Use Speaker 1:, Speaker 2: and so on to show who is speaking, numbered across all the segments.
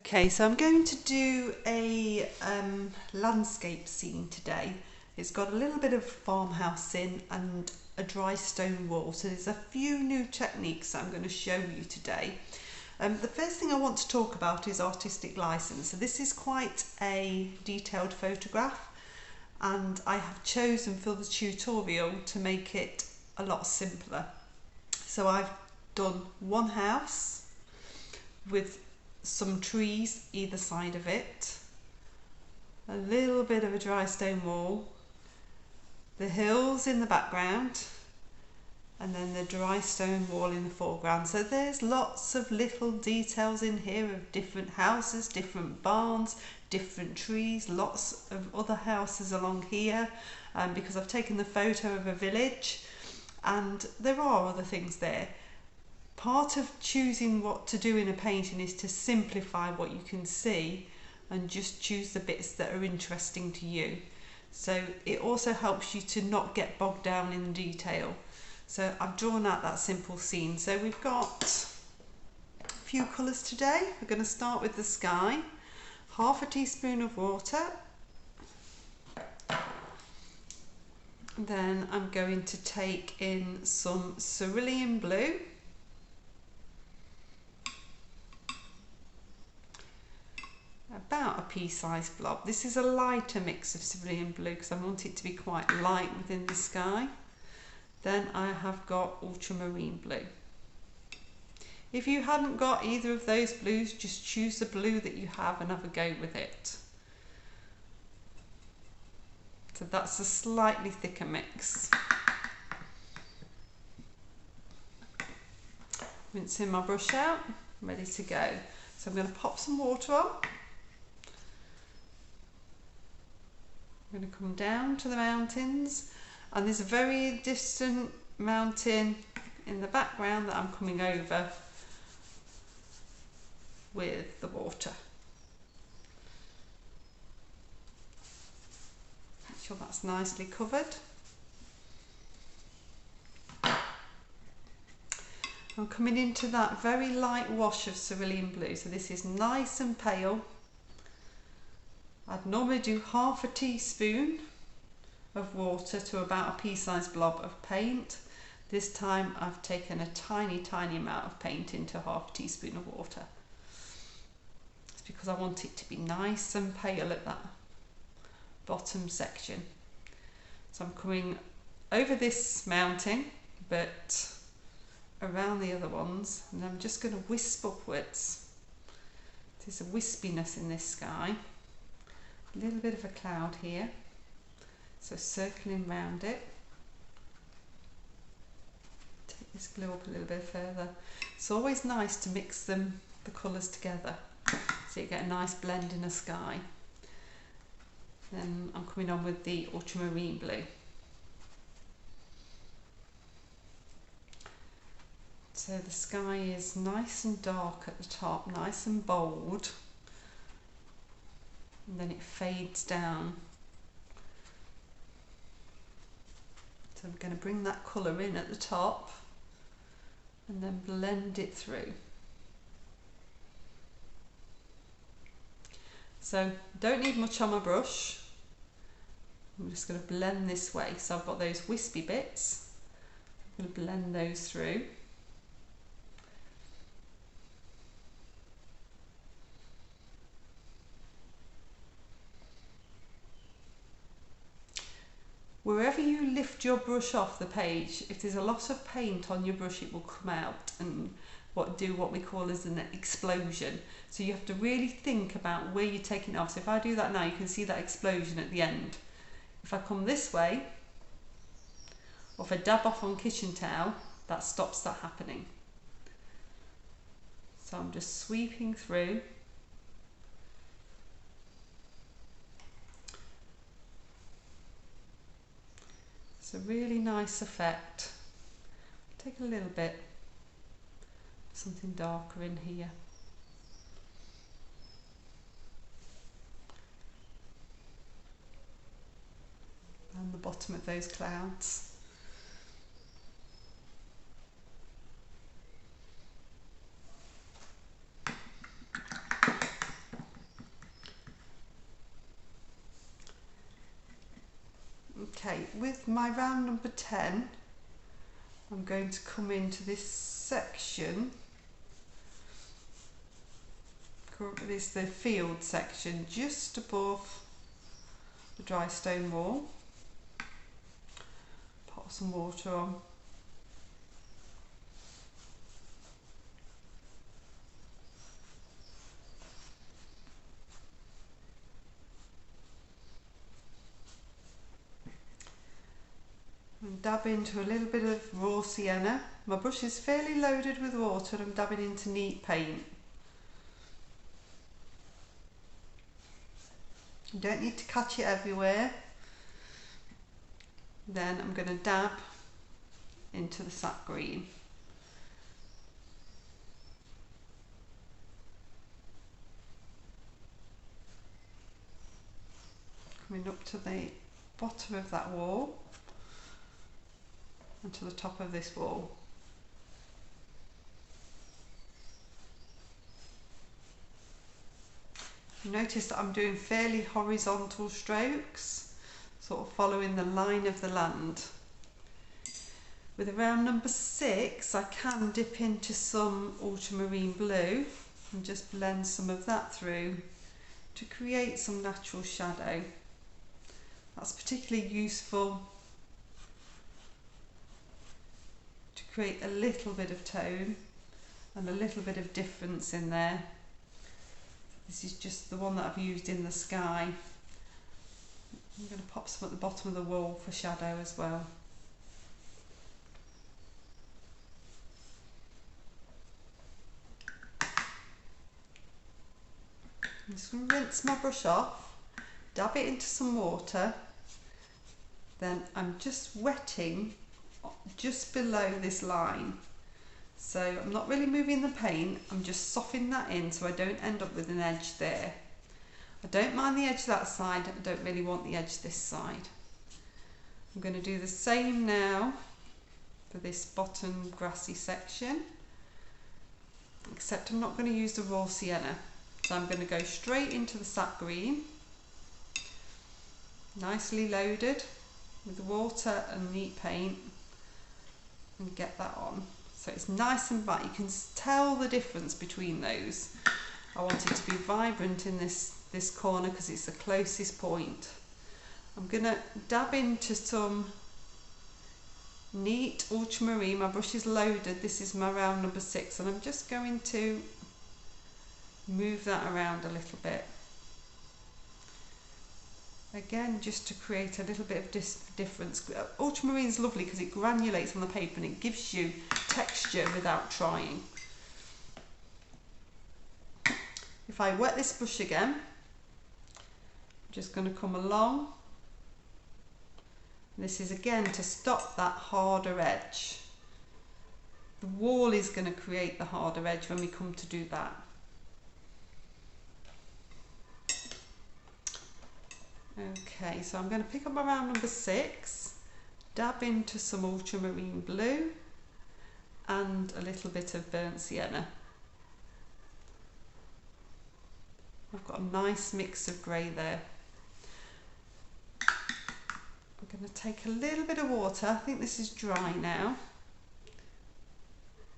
Speaker 1: Okay, so I'm going to do a landscape scene today. It's got a little bit of farmhouse in and a dry stone wall. So there's a few new techniques that I'm going to show you today. The first thing I want to talk about is artistic license. So this is quite a detailed photograph, and I have chosen for the tutorial to make it a lot simpler. So I've done one house with some trees either side of it, a little bit of a dry stone wall, the hills in the background, and then the dry stone wall in the foreground. So there's lots of little details in here of different houses, different barns, different trees, lots of other houses along here, because I've taken the photo of a village, and there are other things there. Part of choosing what to do in a painting is to simplify what you can see and just choose the bits that are interesting to you. So it also helps you to not get bogged down in detail. So I've drawn out that simple scene. So we've got a few colours today. We're going to start with the sky. Half a teaspoon of water. Then I'm going to take in some cerulean blue. About a pea-sized blob. This is a lighter mix of cerulean blue because I want it to be quite light within the sky. Then I have got ultramarine blue. If you hadn't got either of those blues, just choose the blue that you have and have a go with it. So that's a slightly thicker mix. Rinsing my brush out, ready to go. So I'm going to pop some water on. I'm going to come down to the mountains, and there's a very distant mountain in the background that I'm coming over with the water. Make sure that's nicely covered. I'm coming into that very light wash of cerulean blue, so this is nice and pale. I'd normally do half a teaspoon of water to about a pea-sized blob of paint. This time I've taken a tiny amount of paint into half a teaspoon of water. It's because I want it to be nice and pale at that bottom section. So I'm coming over this mountain but around the other ones, and I'm just going to wisp upwards. There's a wispiness in this sky. A little bit of a cloud here, so circling round it. Take this glue up a little bit further. It's always nice to mix the colours together so you get a nice blend in the sky. Then I'm coming on with the ultramarine blue. So the sky is nice and dark at the top, nice and bold. And then it fades down. So we're going to bring that colour in at the top and then blend it through. So don't need much on my brush. I'm just going to blend this way. So I've got those wispy bits. I'm going to blend those through. Wherever you lift your brush off the page, if there's a lot of paint on your brush, it will come out and do what we call as an explosion. So you have to really think about where you're taking it off. So if I do that now, you can see that explosion at the end. If I come this way, or if I dab off on kitchen towel, that stops that happening. So I'm just sweeping through. It's a really nice effect. Take a little bit, something darker in here. And the bottom of those clouds. with my round number 10, I'm going to come into this section. Currently it's the field section just above the dry stone wall. Pop some water on. And dab into a little bit of raw sienna. My brush is fairly loaded with water. I'm dabbing into neat paint. You don't need to catch it everywhere. Then I'm going to dab into the sap green. Coming up to the bottom of that wall and to the top of this wall. You notice that I'm doing fairly horizontal strokes, sort of following the line of the land. With around number 6, I can dip into some ultramarine blue and just blend some of that through to create some natural shadow. That's particularly useful to create a little bit of tone and a little bit of difference in there. This is just the one that I've used in the sky. I'm going to pop some at the bottom of the wall for shadow as well. I'm just going to rinse my brush off, dab it into some water, then I'm just wetting just below this line. So I'm not really moving the paint, I'm just softening that in so I don't end up with an edge there. I don't mind the edge that side, I don't really want the edge this side. I'm going to do the same now for this bottom grassy section, except I'm not going to use the raw sienna. So I'm going to go straight into the sap green, nicely loaded with water and neat paint, and get that on. So it's nice and bright. You can tell the difference between those. I want it to be vibrant in this corner because it's the closest point. I'm going to dab into some neat ultramarine. My brush is loaded. This is my round number 6, and I'm just going to move that around a little bit. Again, just to create a little bit of difference. Ultramarine is lovely because it granulates on the paper and it gives you texture without trying. If I wet this brush again, I'm just going to come along. This is again to stop that harder edge. The wall is going to create the harder edge when we come to do that. Okay, so I'm going to pick up my round number 6, dab into some ultramarine blue and a little bit of burnt sienna. I've got a nice mix of grey there. I'm going to take a little bit of water, I think this is dry now,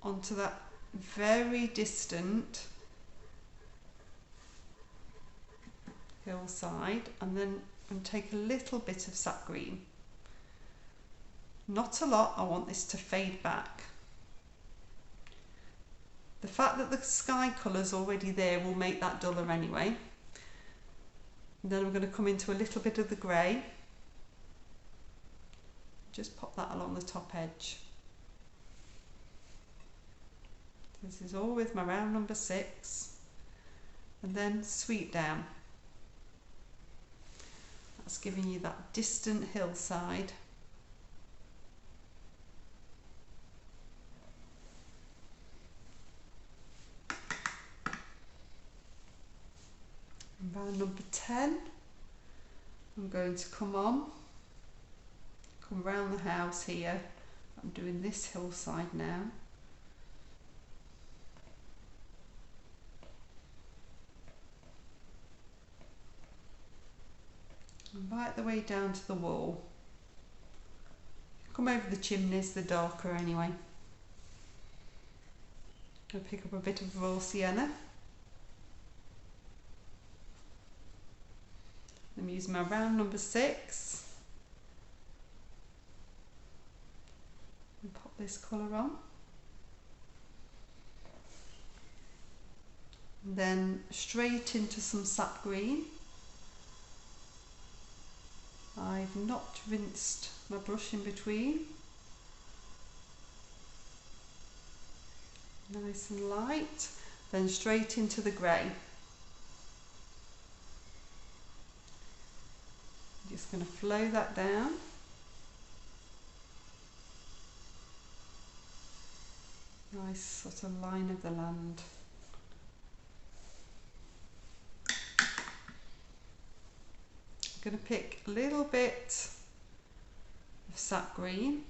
Speaker 1: onto that very distant hillside, and then take a little bit of sap green. Not a lot, I want this to fade back. The fact that the sky colour's already there will make that duller anyway. And then I'm going to come into a little bit of the grey. Just pop that along the top edge. This is all with my round number 6. And then sweep down. That's giving you that distant hillside. And round number 10, I'm going to come round the house here. I'm doing this hillside now. And right the way down to the wall. come over the chimneys, they're darker anyway. I'll pick up a bit of raw sienna. I'm using my round number 6 and pop this colour on. And then straight into some sap green. I've not rinsed my brush in between. Nice and light. Then straight into the grey. I'm just going to flow that down. Nice sort of line of the land. I'm going to pick a little bit of sap green,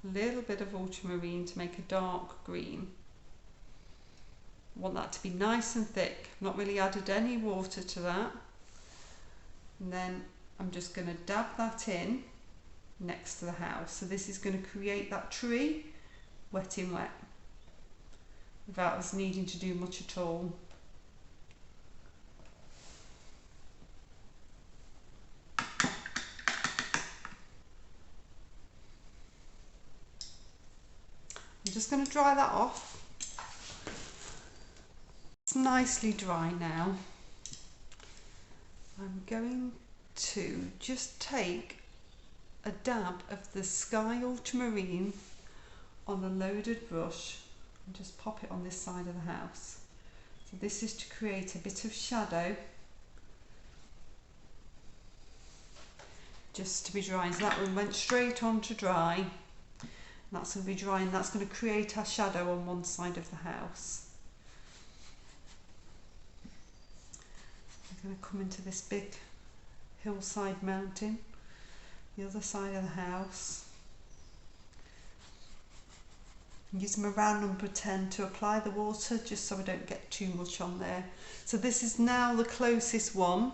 Speaker 1: a little bit of ultramarine to make a dark green. I want that to be nice and thick. I've not really added any water to that. And then I'm just going to dab that in next to the house. So this is going to create that tree wet in wet without us needing to do much at all. I'm just going to dry that off. It's nicely dry now. I'm going to just take a dab of the Sky Ultramarine on a loaded brush and just pop it on this side of the house. So this is to create a bit of shadow just to be drying. So that one went straight on to dry. That's going to be dry and that's going to create our shadow on one side of the house. I'm going to come into this big hillside mountain, the other side of the house. I'm using my round number 10 to apply the water just so I don't get too much on there. So this is now the closest one.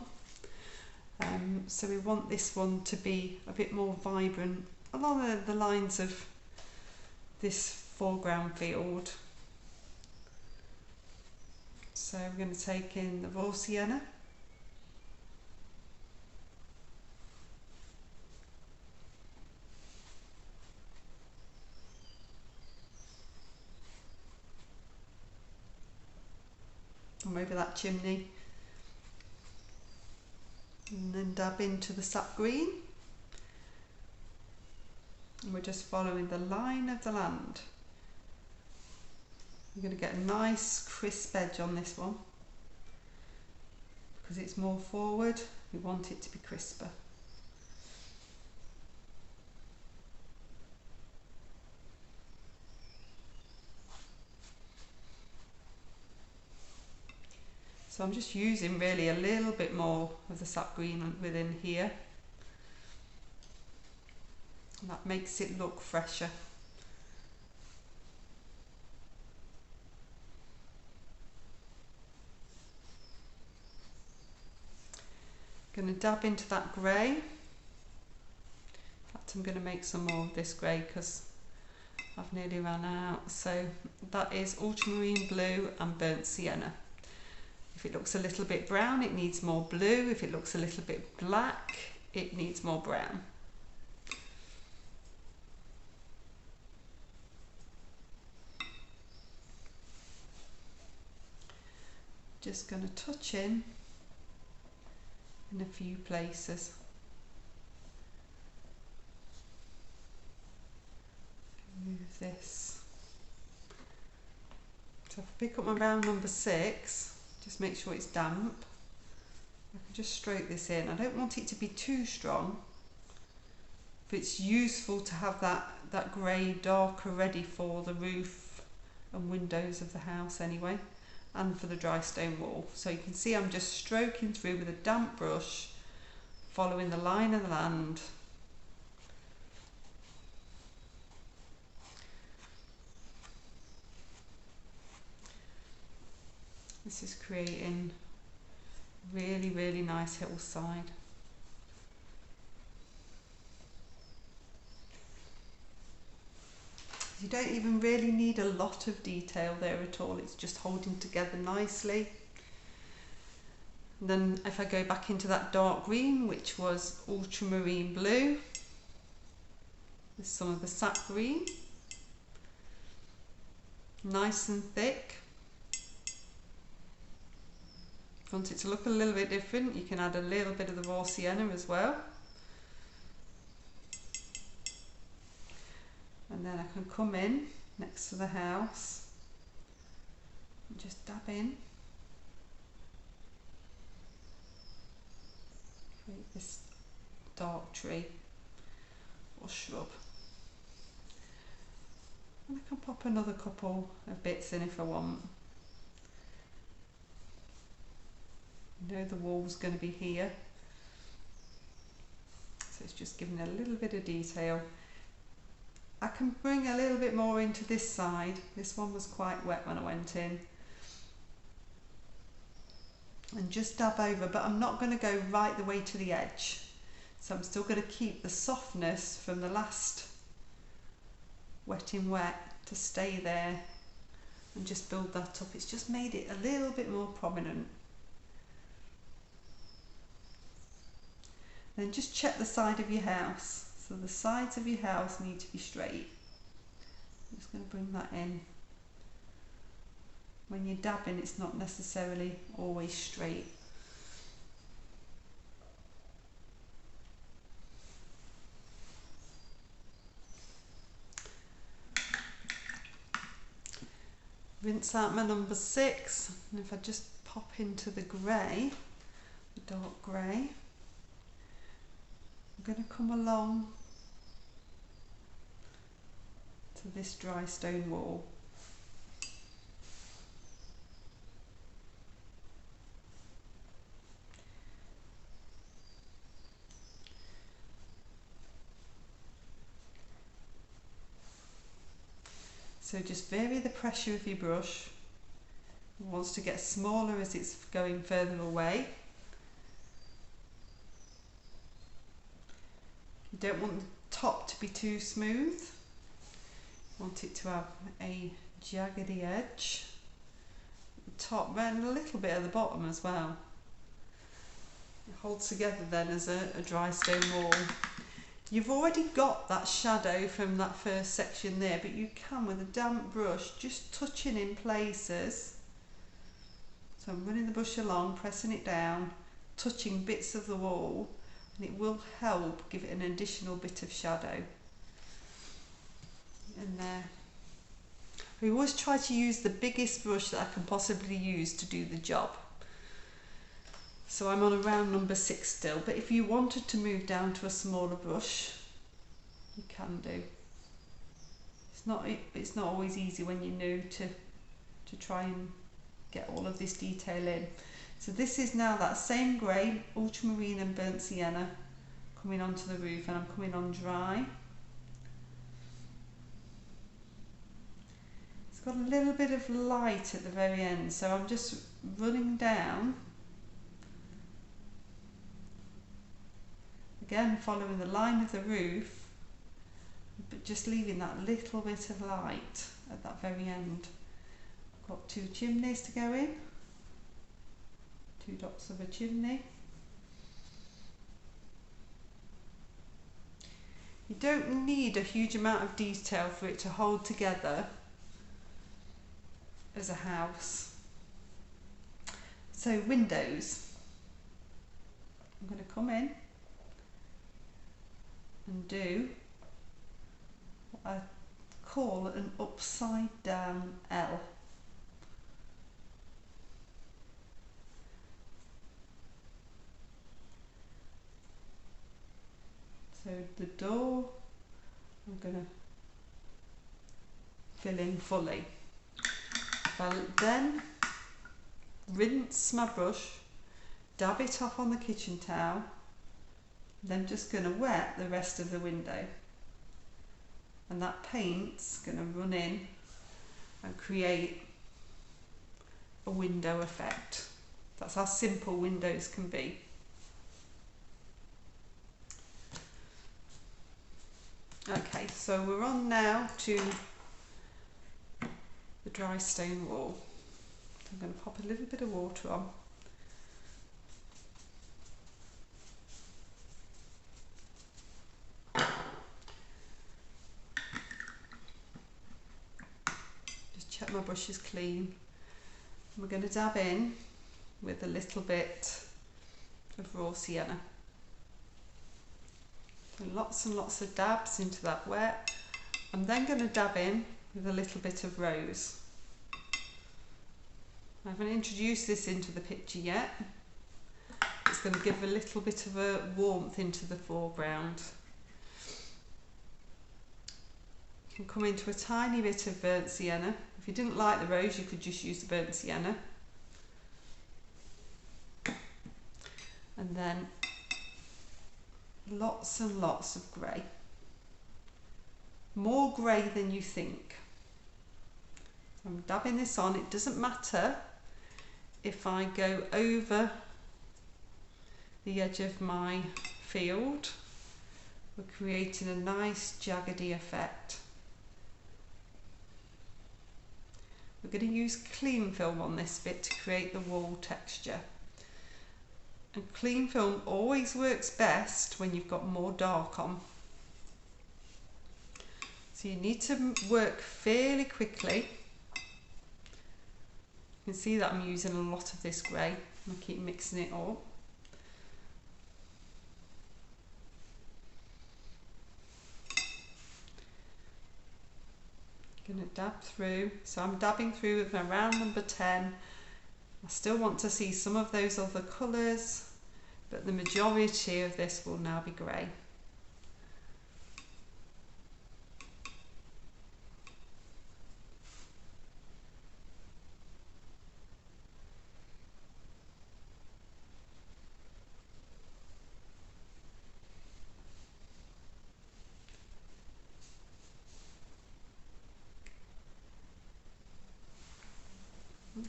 Speaker 1: So we want this one to be a bit more vibrant along the lines of this foreground field. So we're going to take in the raw sienna. Come over that chimney and then dab into the sap green. And we're just following the line of the land. You're going to get a nice crisp edge on this one because it's more forward. We want it to be crisper. So I'm just using really a little bit more of the sap green within here. And that makes it look fresher. Going to dab into that grey. In fact, I'm going to make some more of this grey because I've nearly run out. So that is ultramarine blue and burnt sienna. If it looks a little bit brown, it needs more blue. If it looks a little bit black, it needs more brown. Just going to touch in a few places. Move this. So if I pick up my round number 6, just make sure it's damp. I can just stroke this in. I don't want it to be too strong, but it's useful to have that grey darker ready for the roof and windows of the house anyway, and for the dry stone wall. So you can see I'm just stroking through with a damp brush, following the line of the land. This is creating really, really nice hillside. You don't even really need a lot of detail there at all, it's just holding together nicely. And then if I go back into that dark green, which was ultramarine blue, with some of the sap green, nice and thick. If you want it to look a little bit different, you can add a little bit of the raw sienna as well. And then I can come in next to the house and just dab in. Create this dark tree or shrub. And I can pop another couple of bits in if I want. You know the wall's going to be here, so it's just giving a little bit of detail. I can bring a little bit more into this side. This one was quite wet when I went in. And just dab over, but I'm not going to go right the way to the edge. So I'm still going to keep the softness from the last wet in wet to stay there and just build that up. It's just made it a little bit more prominent. Then just check the side of your house. So the sides of your house need to be straight. I'm just going to bring that in. When you're dabbing, it's not necessarily always straight. Rinse out my number 6, and if I just pop into the grey, the dark grey, I'm going to come along to this dry stone wall. So just vary the pressure of your brush. It wants to get smaller as it's going further away. You don't want the top to be too smooth. You want it to have a jaggedy edge at the top and a little bit at the bottom as well. It holds together then as a dry stone wall. You've already got that shadow from that first section there, but you can, with a damp brush, just touching in places. So I'm running the brush along, pressing it down, touching bits of the wall, and it will help give it an additional bit of shadow in there. I always try to use the biggest brush that I can possibly use to do the job. So I'm on around number 6 still, but if you wanted to move down to a smaller brush, you can do. It's not always easy when you're new to try and get all of this detail in. So this is now that same grey, ultramarine and burnt sienna coming onto the roof, and I'm coming on dry. It's got a little bit of light at the very end, so I'm just running down. Again, following the line of the roof, but just leaving that little bit of light at that very end. I've got 2 chimneys to go in, 2 dots of a chimney. You don't need a huge amount of detail for it to hold together as a house. So windows, I'm going to come in and do what I call an upside down L. So the door, I'm going to fill in fully. I'll then rinse my brush, dab it off on the kitchen towel, then I'm just going to wet the rest of the window, and that paint's going to run in and create a window effect. That's how simple windows can be. Okay, so we're on now to the dry stone wall. I'm going to pop a little bit of water on. Just check my brush is clean. We're going to dab in with a little bit of raw sienna. So lots and lots of dabs into that wet. I'm then going to dab in with a little bit of rose. I haven't introduced this into the picture yet. It's going to give a little bit of a warmth into the foreground. You can come into a tiny bit of burnt sienna. If you didn't like the rose, you could just use the burnt sienna. And then lots and lots of grey. More grey than you think. So I'm dabbing this on. It doesn't matter if I go over the edge of my field. We're creating a nice jaggedy effect. We're going to use clean film on this bit to create the wall texture. And clean film always works best when you've got more dark on. So you need to work fairly quickly. You can see that I'm using a lot of this grey. I keep mixing it up. Going to dab through. So I'm dabbing through with my round number 10. I still want to see some of those other colours, but the majority of this will now be grey.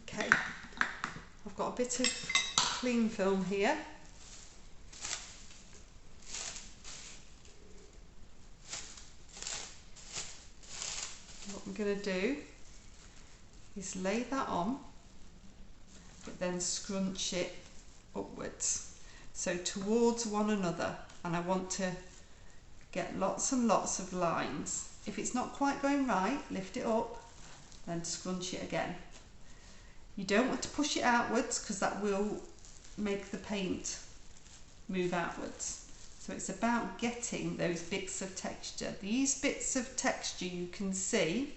Speaker 1: Okay, I've got a bit of clean film here. What I'm going to do is lay that on, but then scrunch it upwards, so towards one another, and I want to get lots and lots of lines. If it's not quite going right, lift it up, then scrunch it again. You don't want to push it outwards because that will make the paint move outwards. So it's about getting those bits of texture. These bits of texture you can see,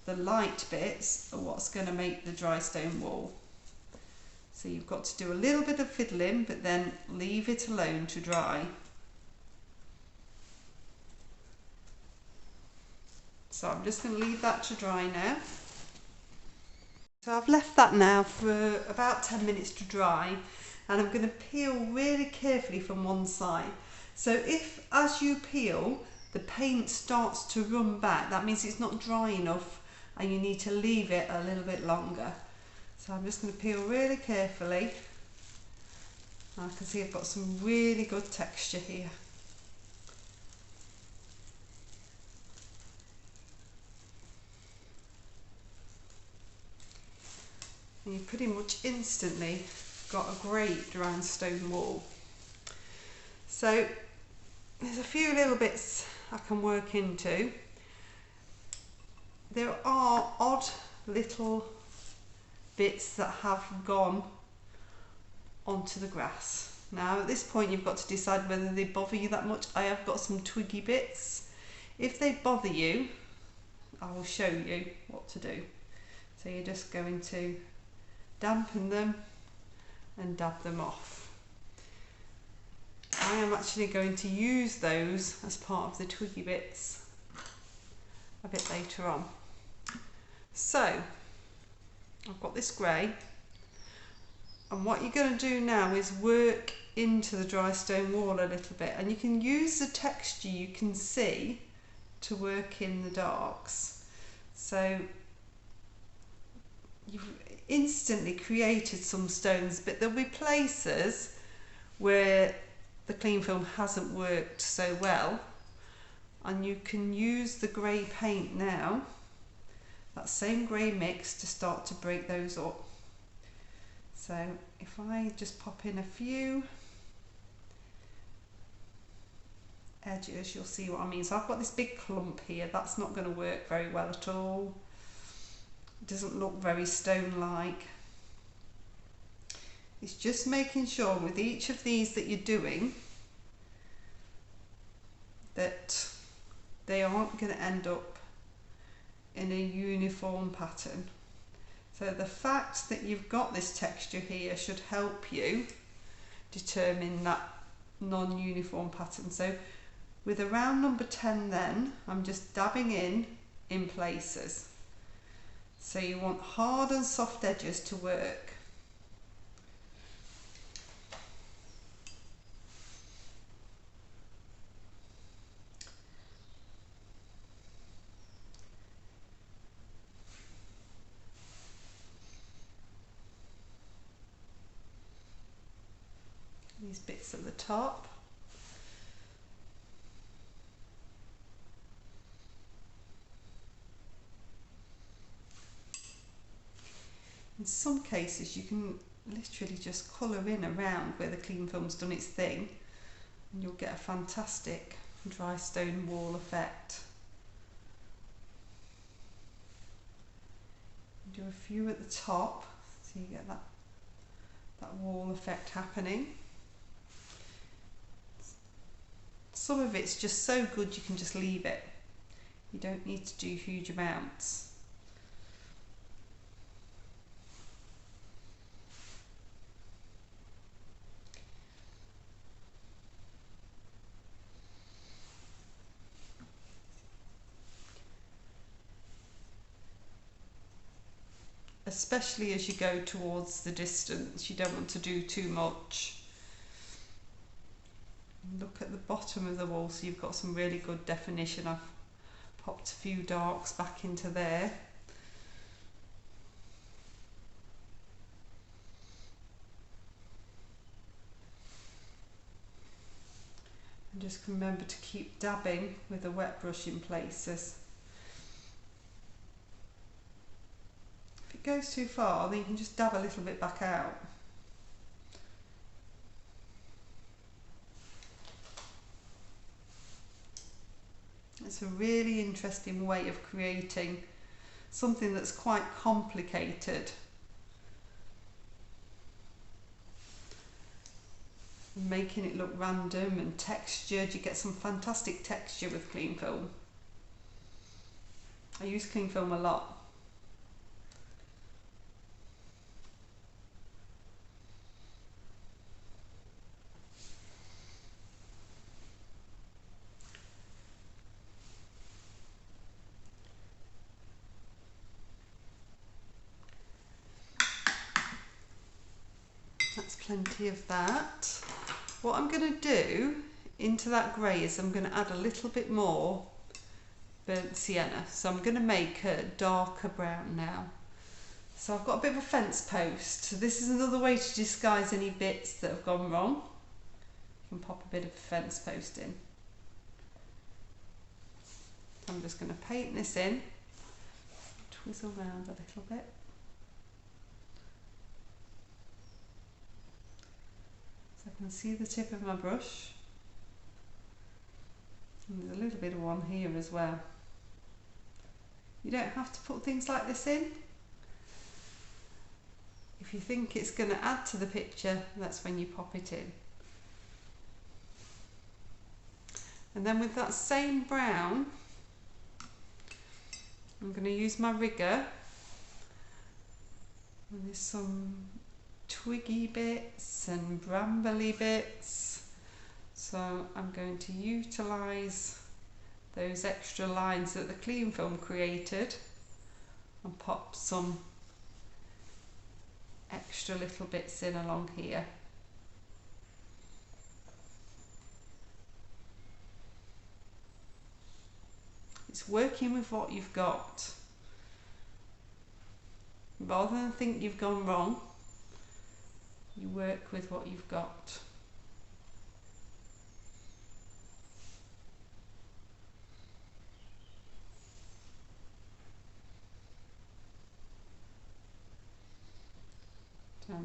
Speaker 1: the light bits are what's going to make the dry stone wall. So you've got to do a little bit of fiddling, but then leave it alone to dry. So I'm just going to leave that to dry now. So I've left that now for about 10 minutes to dry, and I'm going to peel really carefully from one side. So if, as you peel, the paint starts to run back, that means it's not dry enough and you need to leave it a little bit longer. So I'm just going to peel really carefully. I can see I've got some really good texture here. And you pretty much instantly got a great dry stone wall. So there's a few little bits I can work into. There are odd little bits that have gone onto the grass. Now at this point you've got to decide whether they bother you that much. I have got some twiggy bits. If they bother you, I will show you what to do. So you're just going to dampen them and dab them off. I am actually going to use those as part of the twiggy bits a bit later on. So I've got this grey, and what you're going to do now is work into the dry stone wall a little bit, and you can use the texture you can see to work in the darks. So you've instantly created some stones, but there'll be places where the clean film hasn't worked so well, and you can use the grey paint now that same grey mix to start to break those up. So if I just pop in a few edges, you'll see what I mean. So I've got this big clump here, that's not going to work very well at all. It doesn't look very stone-like. It's just making sure with each of these that you're doing that they aren't going to end up in a uniform pattern. So the fact that you've got this texture here should help you determine that non-uniform pattern. So with around number 10 then, I'm just dabbing in places. So you want hard and soft edges to work. These bits at the top. In some cases you can literally just colour in around where the clean film's done its thing and you'll get a fantastic dry stone wall effect. Do a few at the top so you get that wall effect happening. Some of it's just so good you can just leave it. You don't need to do huge amounts. Especially as you go towards the distance, you don't want to do too much. Look at the bottom of the wall so you've got some really good definition. I've popped a few darks back into there. And just remember to keep dabbing with a wet brush in places. If it goes too far, then you can just dab a little bit back out. It's a really interesting way of creating something that's quite complicated. Making it look random and textured. You get some fantastic texture with clean film. I use clean film a lot. That's plenty of that. What I'm going to do into that grey is I'm going to add a little bit more burnt sienna. So I'm going to make a darker brown now. So I've got a bit of a fence post. So this is another way to disguise any bits that have gone wrong. You can pop a bit of a fence post in. I'm just going to paint this in, twizzle around a little bit. So I can see the tip of my brush. And there's a little bit of one here as well. You don't have to put things like this in. If you think it's going to add to the picture, that's when you pop it in. And then with that same brown, I'm going to use my rigger. And there's some twiggy bits and brambly bits, so I'm going to utilise those extra lines that the clean film created and pop some extra little bits in along here. It's working with what you've got. Rather than think you've gone wrong, you work with what you've got.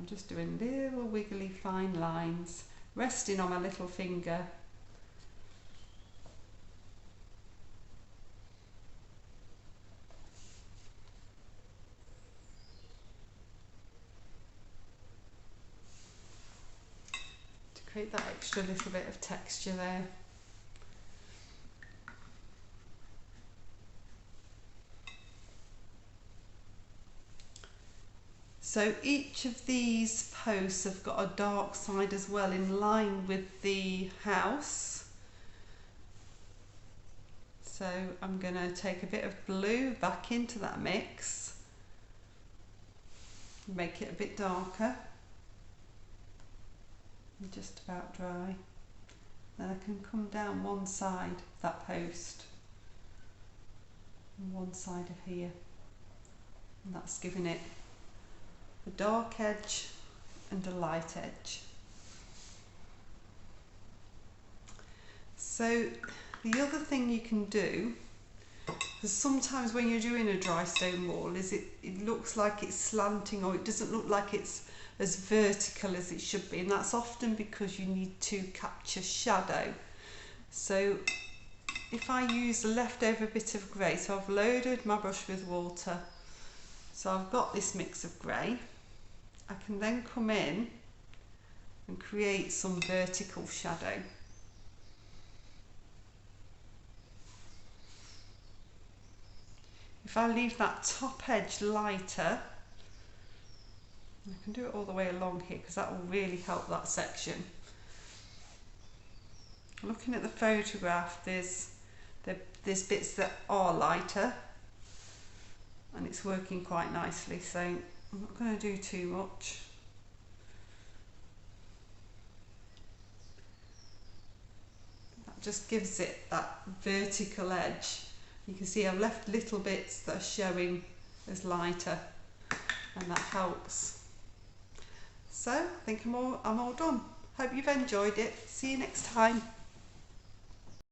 Speaker 1: just doing little wiggly fine lines, resting on my little finger. To create that extra little bit of texture there. So each of these posts have got a dark side as well, in line with the house. So I'm going to take a bit of blue back into that mix, make it a bit darker, and just about dry. Then I can come down one side of that post and one side of here, and that's giving it a dark edge and a light edge. So the other thing you can do, because sometimes when you're doing a dry stone wall, is it looks like it's slanting, or it doesn't look like it's as vertical as it should be, and that's often because you need to capture shadow. So if I use a leftover bit of grey, so I've loaded my brush with water, so I've got this mix of grey, I can then come in and create some vertical shadow. If I leave that top edge lighter, I can do it all the way along here because that will really help that section. Looking at the photograph, there's bits that are lighter and it's working quite nicely, so I'm not going to do too much. That just gives it that vertical edge. You can see I've left little bits that are showing as lighter, and that helps. So I think I'm all done. Hope you've enjoyed it. See you next time.